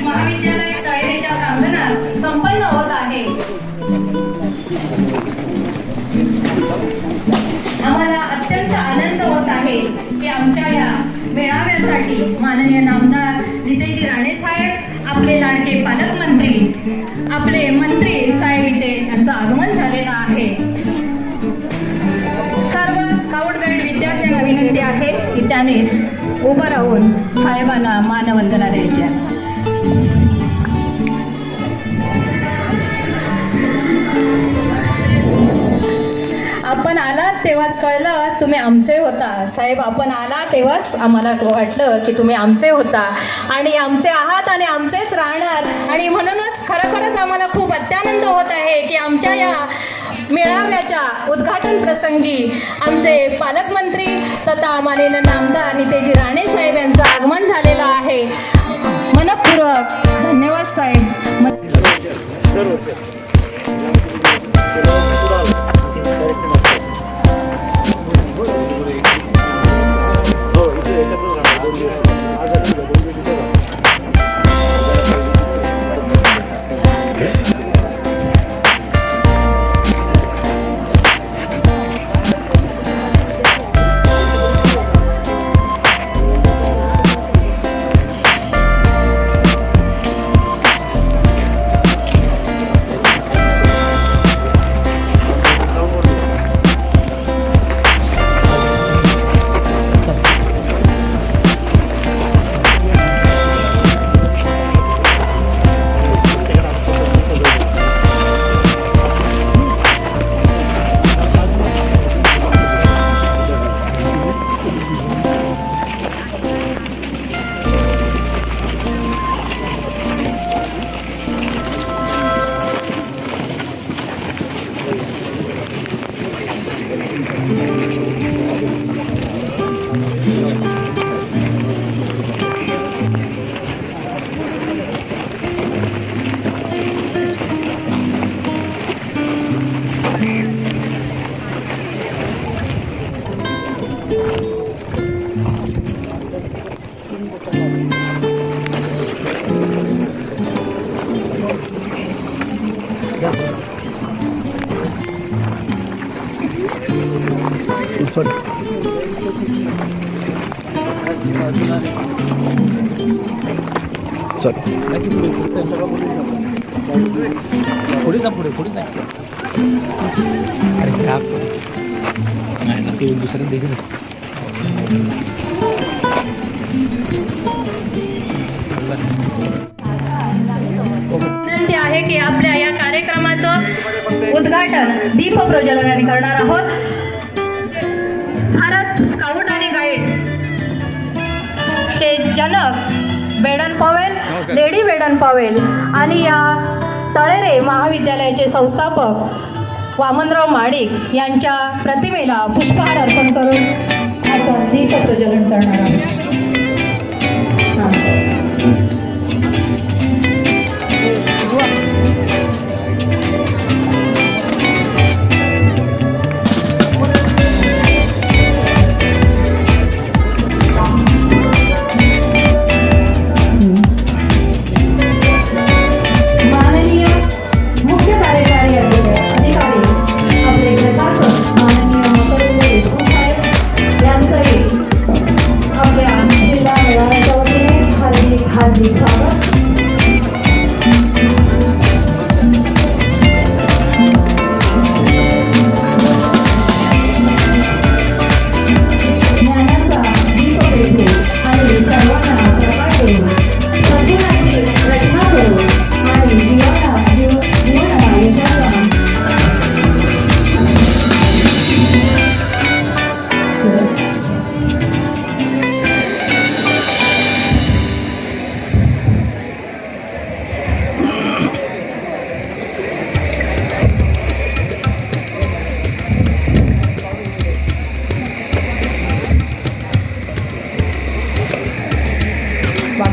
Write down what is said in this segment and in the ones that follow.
महाविद्यालय तळेरेच्या प्रांगणात संपन्न होत आहे। आम्हाला अत्यंत आनंद होत आहे की आमच्या या मेळाव्यासाठी माननीय नामदार नितेजी राणे साहेब, आपले लाडके पालकमंत्री, आपले मंत्री साहेब इथे यांचं आगमन झालेलं आहे। सर्व स्काउट गाईड विद्यार्थ्यांना विनंती आहे की त्याने उभं राहून साहेबांना मानवंदना द्यायची आहे। आपण आलात तेव्हाच कळलं तुम्ही आमचे होता साहेब। आपण आला तेव्हाच आम्हाला वाटलं की तुम्ही आमचे होता आणि आमचे आहात आणि आमचेच राहणार। आणि म्हणूनच खरोखरच आम्हाला खूप अत्यानंद होत आहे की आमच्या या मेळाव्याच्या उद्घाटन प्रसंगी आमचे पालकमंत्री तथा माननीय नामदार नितेजी राणे साहेब यांचं आगमन झालेलं आहे। मनपूर्वक धन्यवाद साहेब। पुढे जा अरे का नाही ना ते दुसरं देखील विनंती आहे की आपल्या या कार्यक्रमाचं उद्घाटन दीप प्रज्वलनाने करणार आहोत। भारत स्काउट आणि गाईड चे जनक Baden Powell, Lady Baden Powell आणि या तळेरे महाविद्यालयाचे संस्थापक वामनराव माडिक यांच्या प्रतिमेला पुष्पहार अर्पण करून आपण दीप प्रज्वलन करणार आहोत। आपल्या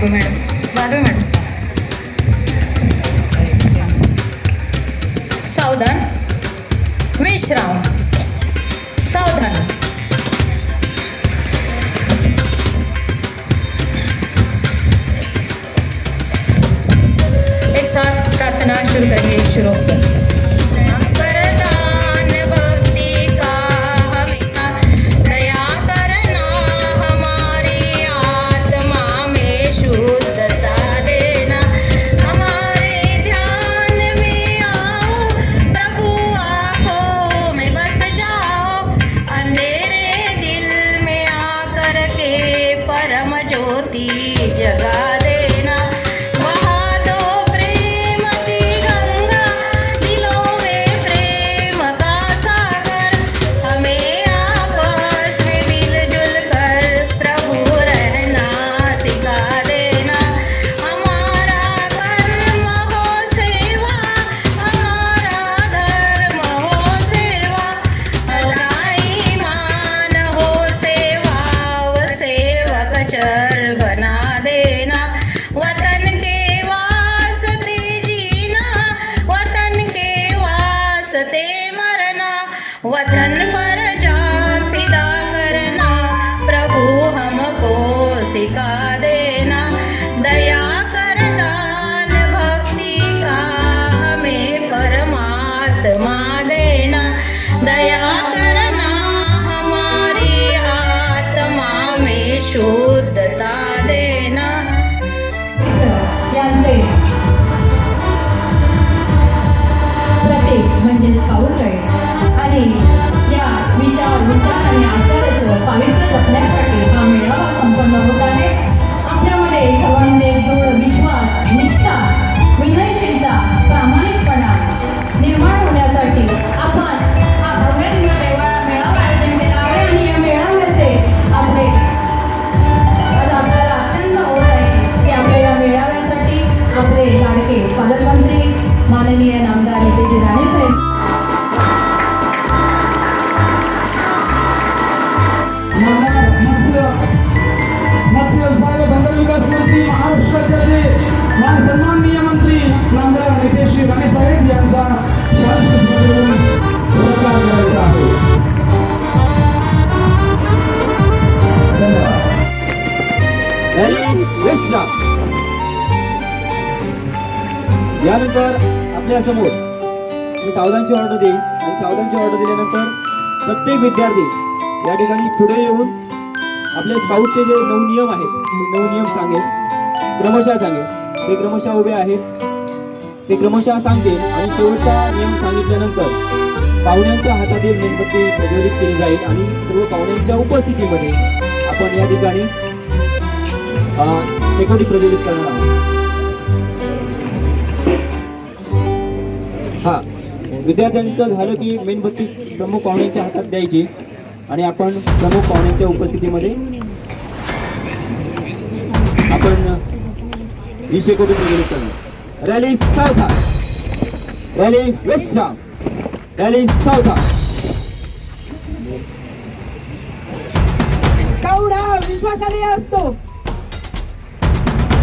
बाबी मॅडम सावधान विश्राम सावधान एक साथ प्रार्थना शुरू करिए शुरू वरदान भक्ति का हमें दया करना हमारी आत्मा में शुद्धता देना हमारे ध्यान में आओ प्रभु आँखों में बस जाओ अंधेरे दिल में आकर के परम ज्योति जगा देना वहा दो प्रेम की गंगा दिलों में प्रेम का सागर हमें आपस में मिलजुल कर प्रभु रहना सिखा देना हमारा कर्म हो सेवा हमारा धर्म हो सेवा सदा ईमान हो सेवा व सेवक चर बना देना वतन के वास्ते जीना वतन के वास्ते मरना वतन पर जान फिदा करना प्रभु हमको सिखा देना दया कर दान भक्ति का हमें परमात्मा देना दया करना हमारी आत्मा में शुद्धता देना यांचे प्रतीक म्हणजे स्काउट गाईड आणि या विचार आणि आचाराचं पावित्र्य जपण्यासाठी हा मेळावा संपन्न होत आहे आपल्यामध्ये सर्वांमध्ये दृढ विश्वास निष्ठा विनयशीलता प्रामाणिकपणा निर्माण होण्यासाठी आपण हा भव्य मेळावा आयोजन केला आहे आणि या मेळाव्याचे आपले आज आपल्याला अत्यंत ओढ आहे की आपल्या या मेळाव्यासाठी आपले लाडके पालकमंत्री माननीय नामदार नितेशजी राणेसाहेब मत्स्य बंदर विकास मंत्री महाराष्ट्राचे सन्माननीय मंत्री नामदार नितेशजी राणेसाहेब यांचा पुरस्कार करायचा आहे. यानंतर आपल्या समोर मी सावधानची ऑर्डर देईन आणि सावधानची ऑर्डर दिल्यानंतर प्रत्येक विद्यार्थी या ठिकाणी पुढे येऊन आपले स्काउटचे जे 9 नियम आहेत ते 9 नियम सांगेल क्रमशः सांगेल ते क्रमशः उभे आहेत ते क्रमशः सांगतील आणि शेवटचा नियम सांगितल्यानंतर पाहुण्यांच्या हातातील मेणबत्ती प्रज्वलित केली जाईल आणि सर्व पाहुण्यांच्या उपस्थितीमध्ये आपण या ठिकाणी शेकोटी प्रज्वलित करणार आहोत. हा विद्यार्थ्यांचं झालं की मेणबत्ती प्रमुख पाहुण्यांच्या हातात द्यायची आणि आपण प्रमुख पाहुण्यांच्या उपस्थितीमध्ये आपण ही शेकोटी प्रज्वलित करणार. रॅली सावधान रॅली विश्राम रॅली सावधान. स्काउट हा विश्वासाने असतो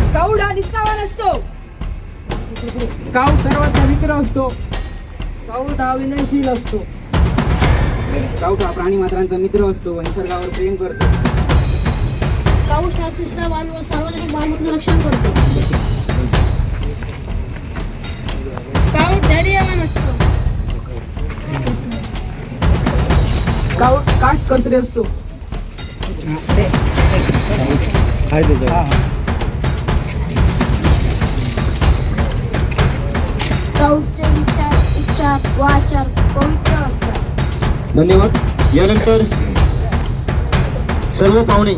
स्काउट हा निष्ठावान असतो स्काउट सर्वांचा मित्र असतो. स्काउट हा विनयशील असतो स्काउट हा प्राणी मात्रांचा मित्र असतो व निसर्गावर प्रेम करतो. स्काउट हा शिस्तवान व सार्वजनिक मालमत्तेचे रक्षण करतो. स्काउट धैर्यवान असतो. स्काउट काटकसरी असतो स्काउटचे विचार उच्चार व आचार पवित्र असतात. धन्यवाद. यानंतर सर्व पाहुणे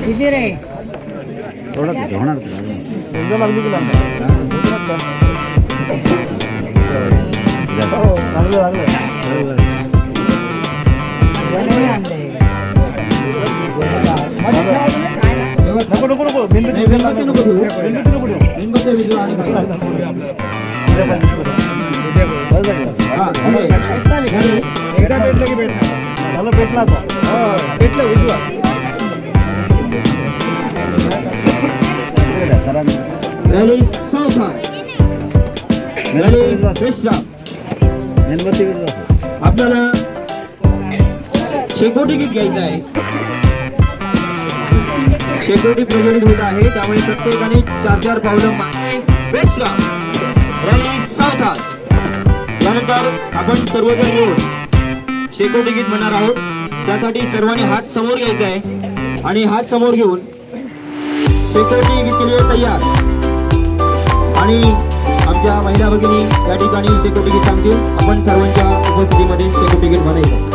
किती रे होणार नको नको नको मेणबत्ती नको ठेवू. मेणबत्ती विजू आणि भेटलं उजवा. रॅली चौथा. रॅली तिसरा. आपल्याला शेकोटी गीत घ्यायचं आहे. शेकोटी प्रज्वलित होत आहे, त्यामुळे प्रत्येकाने 4-4 पावलं मागे. वेस्टला रॅली चौथा. त्यानंतर आपण सर्वजण मिळून शेकोटी गीत म्हणणार आहोत. त्यासाठी सर्वांनी हात समोर घ्यायचा आहे आणि हात समोर घेऊन शेकोटी गीत केली तयार. आणि आमच्या महिला भगिनी या ठिकाणी शेकोटी गीत सांगतील. आपण सर्वांच्या उपस्थितीमध्ये शेकोटी गीत म्हणायचं.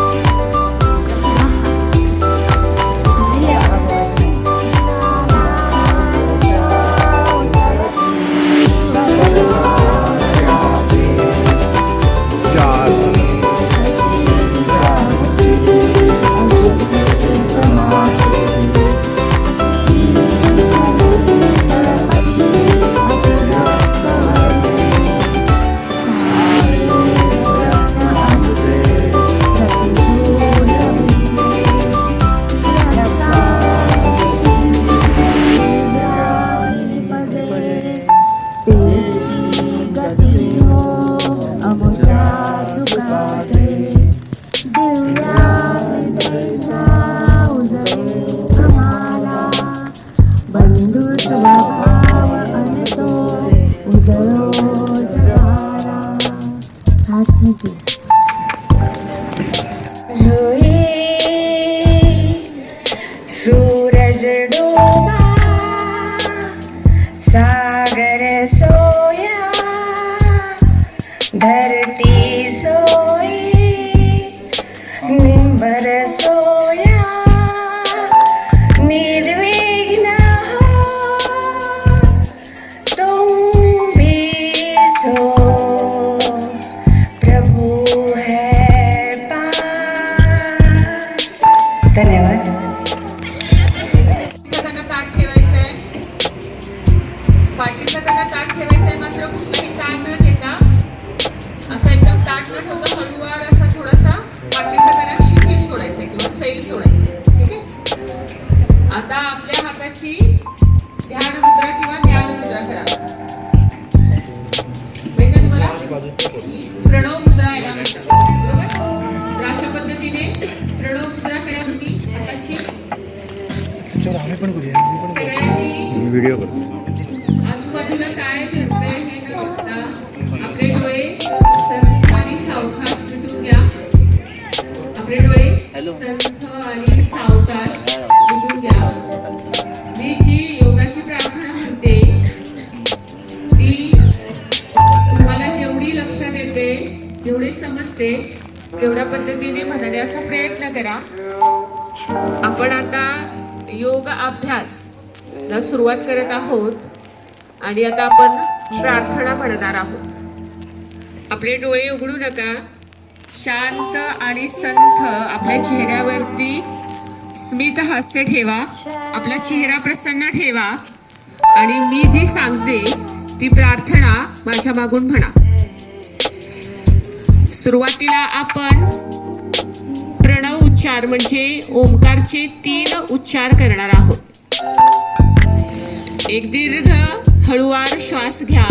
सूरज डूबा सागर सोया धरती सोई निंबर सोया निर्विघ्न हो तुम भी सो प्रभु है पास. धन्यवाद. त्यांना ताट ठेवायचंय, पाठीचं त्यांना ताट ठेवायचंय, मात्र कुठलंही ताट न घेता असं एकदम ताट न ठेवता हळूवार असा थोडासा पाठीचं त्यांना शिखीर सोडायचंय किंवा सैल सोडायचंय. ठीक आहे. आता आपल्या हाताची ध्यान मुद्रा किंवा ज्ञान मुद्रा करा. माहिती तुम्हाला प्रणव मुद्रा याला म्हणतात. बरोबर. तर अशा पद्धतीने प्रणव मुद्रा करा तुम्ही हाताची. सगळ्यांनी व्हिडिओ करतो. आजूबाजूला काय घडतंय हे न बघता आपले डोळे संथ आणि सावकाश मिटून घ्या. आपले डोळे संथ आणि सावकाश मिटून घ्या. मी जी योगाची प्रार्थना म्हणते ती तुम्हाला जेवढी लक्षात येते जेवढी समजते तेवढ्या पद्धतीने म्हणण्याचा प्रयत्न करा. आपण आता योग अभ्यास ला सुरुवात करत आहोत आणि आता आपण प्रार्थना म्हणणार आहोत. आपले डोळे उघडू नका. शांत आणि संथ आपल्या चेहऱ्यावरती स्मित हास्य ठेवा. आपला चेहरा प्रसन्न ठेवा आणि मी जी सांगते ती प्रार्थना माझ्या मागून म्हणा. सुरुवातीला आपण प्रणव उच्चार म्हणजे ओंकारचे 3 उच्चार करणार आहोत. एक दीर्घ हळूवार श्वास घ्या.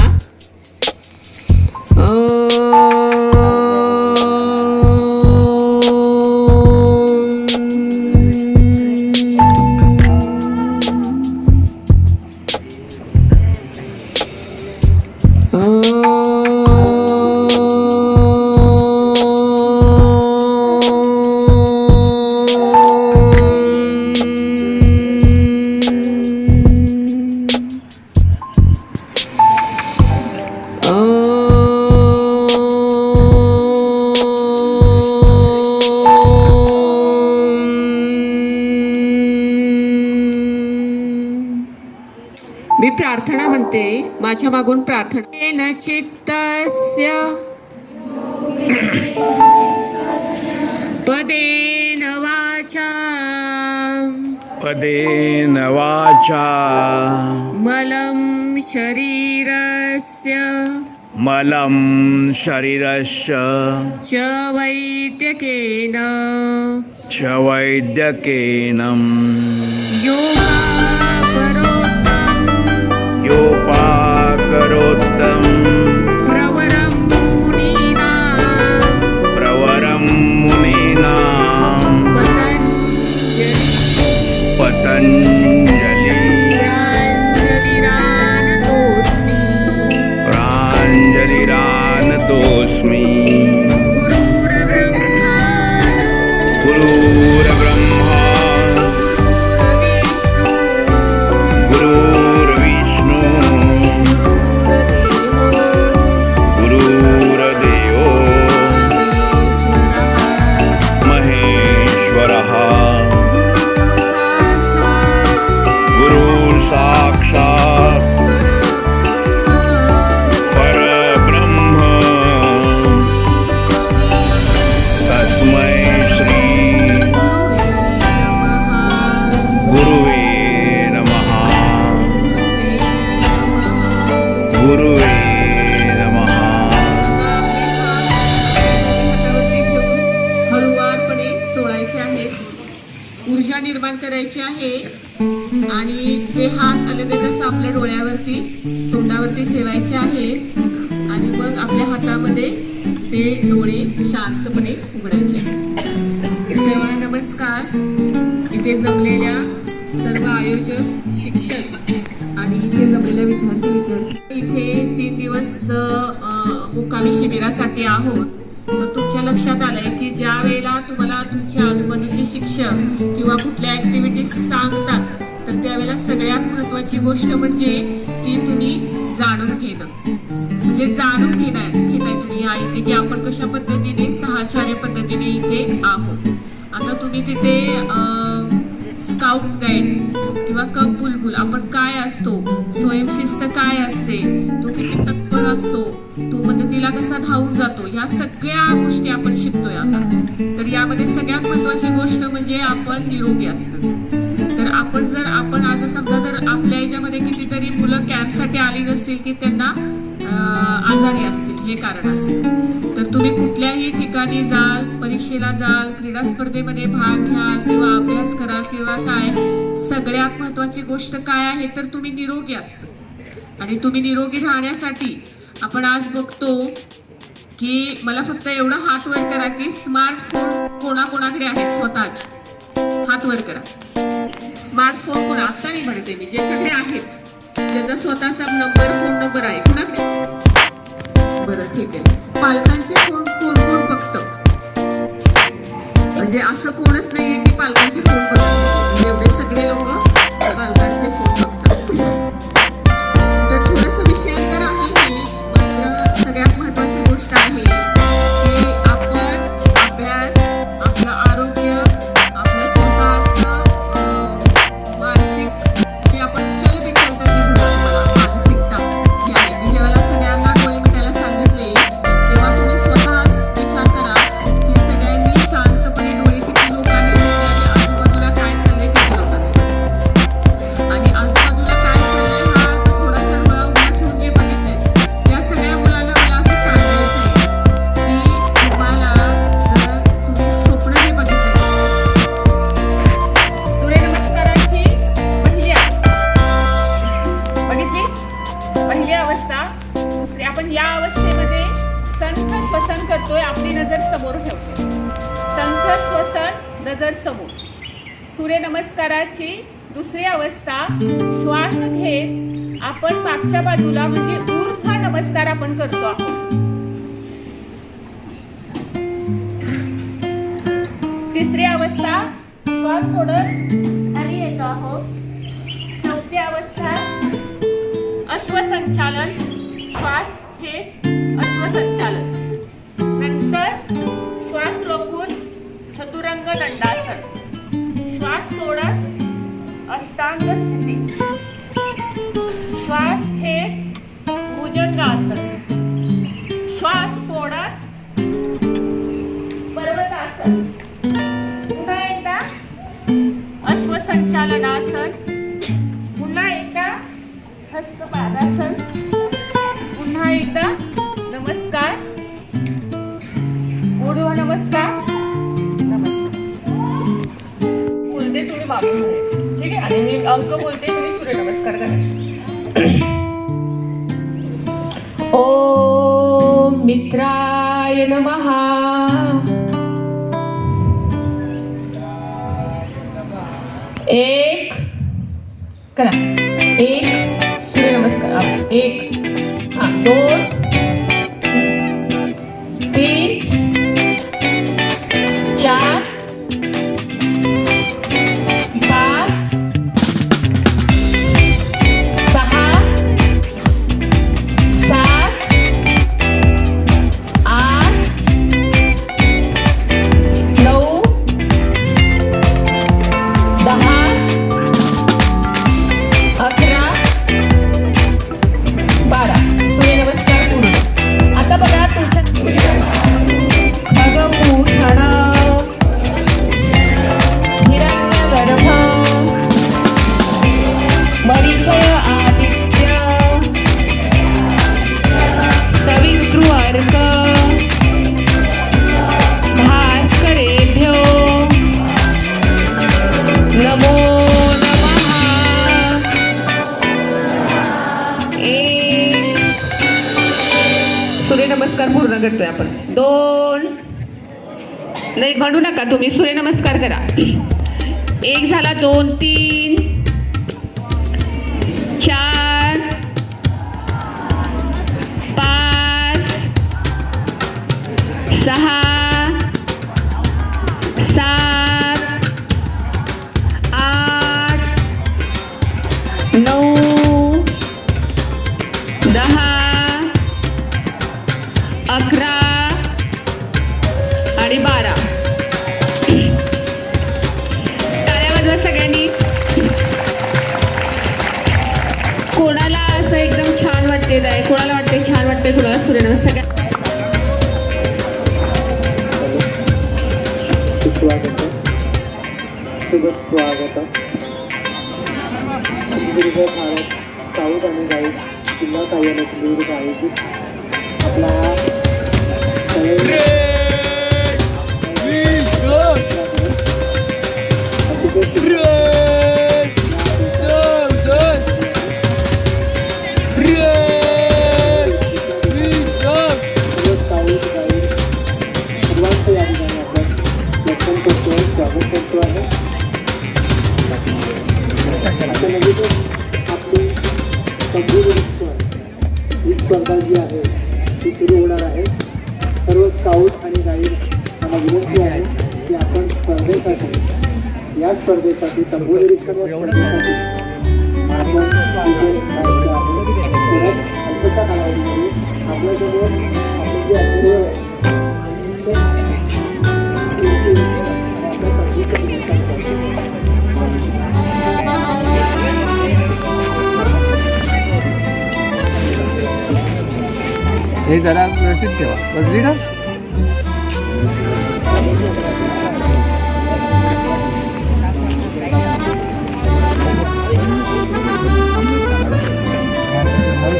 मी प्रार्थना म्हणते माझ्या मागून प्रार्थना. न चित्तस्य पदेन वाचा पदेन वाचा मलं शरीरस्य मलं शरीरस्य च वैद्यकेन च वैद्यकेन योपाकरोत्तम प्रवरं मुनीना पतंजलि प्राञ्जलिरानतोऽस्मि गुरुर्ब्रह्मा गुरुर्विष्णु गुरुर्देवो महेश्वरः गुरुसाक्षात् परब्रह्म तस्मै श्री गुरुवे नमः गुरुवे नमः. हळूवारपणे सोडायचे आहेत. ऊर्जा निर्माण करायची आहे आणि ते हात अलगदच आपल्या डोळ्यावरती तोंडावरती ठेवायचे आहे आणि मग आपल्या हातामध्ये ते डोळे शांतपणे उघडायचे आहेत. सर्वांना नमस्कार. इथे जमलेल्या सर्व आयोजक, शिक्षक आणि इथे जमलेल्या विद्यार्थी इथे 3 दिवस मुक्कामी शिबिरासाठी आहोत. तर तुमच्या लक्षात आलंय की ज्या वेळेला तुम्हाला तुमच्या आजूबाजूचे शिक्षक किंवा कुठल्या ऍक्टिव्हिटीज सांगतात तर त्यावेळेला सगळ्यात महत्वाची गोष्ट म्हणजे ती तुम्ही जाणून घेणं. म्हणजे जाणून घेताय तुम्ही या इथे की आपण कशा पद्धतीने सहचार्य पद्धतीने इथे आहोत. आता तुम्ही तिथे स्काउट गाईड किंवा कप बुलबुल आपण काय असतो, स्वयंशिस्त काय असते, तो किती तत्पर असतो, तो मदतीला कसा धावून जातो, या सगळ्या गोष्टी आपण शिकतोय आता. तर यामध्ये सगळ्यात महत्वाची गोष्ट म्हणजे आपण निरोगी असतो. तर आपण आज समजा जर आपल्या याच्यामध्ये कितीतरी मुलं कॅम्पसाठी आली नसतील की त्यांना आजारी असतील, हे कारण असेल, तर तुम्ही कुठल्याही ठिकाणी जाल, परीक्षेला जाल, क्रीडा स्पर्धेमध्ये भाग घ्याल किंवा अभ्यास कराल किंवा काय, सगळ्यात महत्वाची गोष्ट काय आहे तर तुम्ही निरोगी असता. आणि तुम्ही निरोगी राहण्यासाठी आपण आज बघतो की मला फक्त एवढं हात वर करा की स्मार्टफोन कोणाकोणाकडे आहेत स्वतःच, हात वर करा. स्मार्टफोन कोणा आता नाही म्हणते मी, ज्याच्याकडे आहेत, ज्याचा स्वतःचा फोन नंबर आहे कोणाकडे, बरं ठीक आहे. पालकांचे फोन कोण बघतं? म्हणजे असं कोणच नाहीये की पालकांचे फोन बघतात. एवढे सगळे लोक पालकांचे फोन बघतात. तर थोडस विषयांतर आहे हे, मात्र सगळ्यात महत्वाची गोष्ट आहे की आपण अभ्यास, आपलं आरोग्य, आपलं स्वतःचं मानसिक जे आपण चलबिचलता जी मानसिकता जी आहे, मी ज्यावेळेला सगळ्यांना डोळे मिटायला सांगितले तेव्हा तुम्ही स्वतःच विचार करा की सगळ्यांनी शांतपणे डोळे किती लोकांनी मिटले आणि आजूबाजूला काय चाललंय किती लोकांनी बघितलं. आणि आजूबाजूला काय चाललंय हा तर थोडासा डोळा उघडा ठेवून जे बघितलंय त्या सगळ्या मुलांना मला असं सांगायचं आहे की तुम्हाला जर तुम्ही स्वप्न जे बघितलंय, सूर्यनमस्काराची पहिली अवस्था बघितली, पहिली अवस्था. दुसरी आपण या अवस्थेमध्ये संथ श्वसन करतोय, आपली नजर समोर ठेवतोय. संथ श्वसन, नजर समोर. सूर्यनमस्काराची दुसरी अवस्था, श्वास घेत आपण मागच्या बाजूला म्हणजे ऊर्ध्व नमस्कार आपण करतो आहोत. तिसरी अवस्था, श्वास सोडत खाली येतो आहोत. चौथी अवस्था, अश्वसंचालन, श्वास हे अश्वसंचालन. नंतर श्वास रोखून चतुरंग दंडासन, श्वास सोडत अष्टांग स्थिती, श्वास थेट भुजंगासन, श्वास सोडत पर्वतासन. पुन्हा एकदा अश्वसंचालनासन, पुन्हा एकदा हस्तपादासन, पुन्हा एकदा नमस्कार. पूर्व नमस्कार. बोलते तुम्ही बाबू म्हणे. ठीक आहे. आणि मी अंक बोलते तुम्ही सूर्यनमस्कार करा. ओम मित्राय नमः. एक करा. एक सूर्यनमस्कार. एक. हा. दोन. तीन. चार. पाच. सहा. सात. आठ. 9. 10. 11. 12. सूर्यनमस्कार पूर्ण. आता बघा तुमच्या खगभूषण हिरण्यगर्भ मरीचय आदित्य सवितृअर्क भास्करेभ्यो नमो नमः. एक. सूर्यनमस्कार पूर्ण करतोय आपण. दोन. नाही म्हणू नका तुम्ही सूर्यनमस्कार करा. एक झाला. 2. 3. 4. 5. 6. 7. 8. 9. 10. 11 आणि 12. टाळ्या वाजवा सगळ्यांनी. कोणाला असं एकदम छान वाटतेलं आहे, कोणाला वाटते छान वाटते, कोणाला सूर्यनमस्कार. स्वागत सिंधुदुर्ग भारत साऊथ आणि गाईड जिल्हा कार्यालय सिंधुदुर्ग आयोजित आपला हा सर्वांचं या ठिकाणी आपण लक्षण करतोय, स्वागत करतो आहे. आता लगेचच आपली ही स्पर्धा जी आहे ती सुरू होणार आहे. सर्व स्काउट आणि गाईड यांना विनंती आहे की आपण स्पर्धेसाठी या स्पर्धेसाठी तंबू निरीक्षण या स्पर्धेसाठी आपण अल्पशा कालावधीमध्ये आपल्यासमोर आपण जे अनुभव हे जरा व्यवस्थित ठेवा. बसली ना.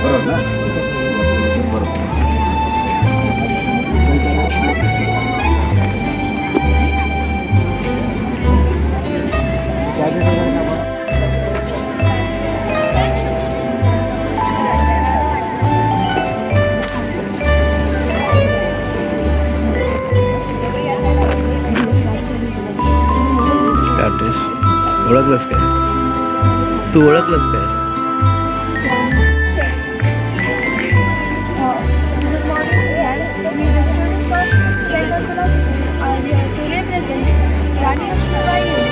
बरोबर ना. ओळखलंस काय? तू ओळखलंस काय? Good morning, we the students of St. Ursula's are here to represent Rani Lakshmibai unit.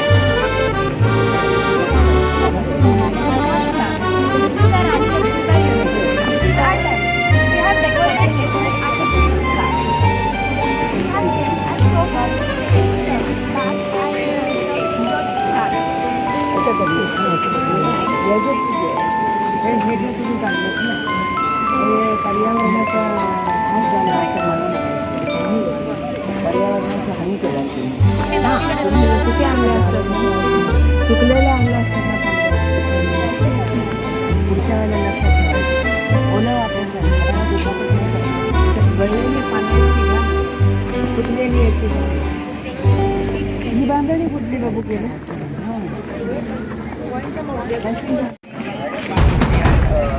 This is the Rani Lakshmibai unit. This is our time. We have decorated it with artificial flowers. We have games and so far, bags and तुम्ही काढलेत ना हे पर्यावरणाचा हात झाला असं म्हणून पर्यावरणाचा हानी केला तुम्ही सुके आणले असतात सुकलेले आणले असतात ना पुढच्या वेळेला लक्षात ठेवायचं ओलं वापरायचं फुटलेली आहे ही बांधणी फुटली बाबू केलं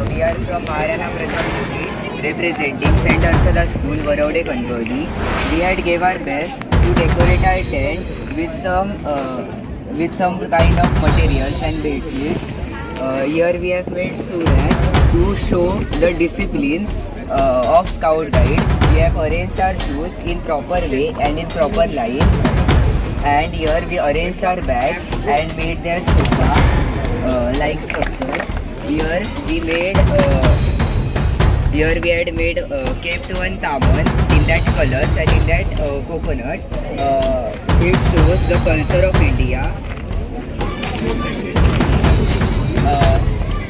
We are from Maharana Pratham Unit, representing St. Ursula School, Varode, Kanjoli. We had gave our best to decorate our tent with some kind of materials and bedsheets. Here we have made Sudan to show the discipline of Scout Guide. We have arranged our shoes in proper way and in proper line. And here we arranged our bags and made their sofa like structure. Here we had made kept one taman in that colors and in that coconut. It shows the culture of India.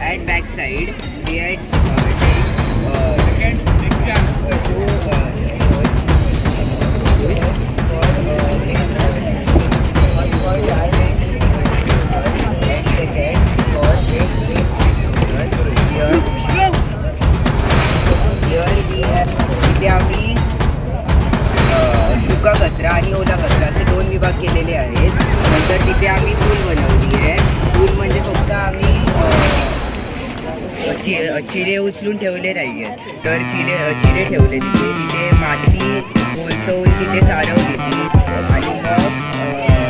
And backside we had तिथे आम्ही सुका कचरा आणि ओला कचरा असे 2 विभाग केलेले आहेत. नंतर तिथे आम्ही चूल बनवली आहे. चूल म्हणजे फक्त आम्ही चिरे उचलून ठेवले नाही आहेत, तर चिरे ठेवले तिथे माती कोळसवून तिथे सारवली आणि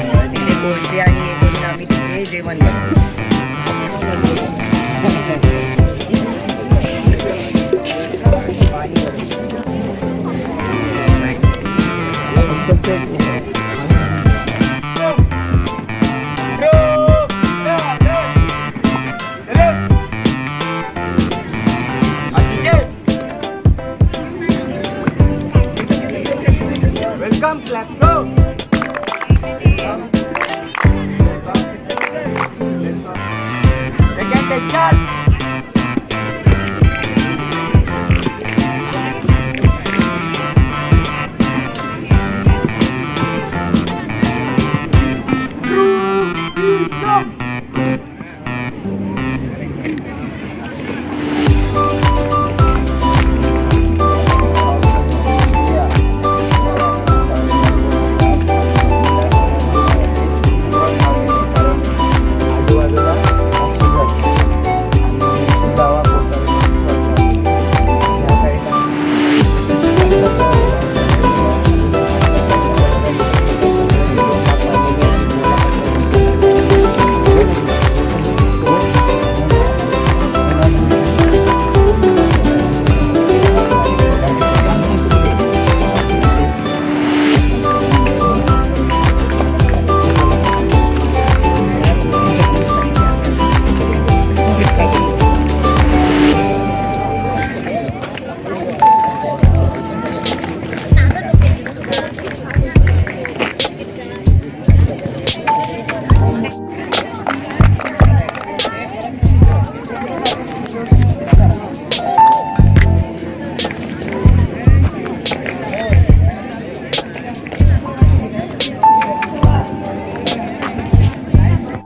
मग तिथे कोळसे आणि हे करून आम्ही तिथे जेवण बनवतो. Welcome, class, go! Second, take charge!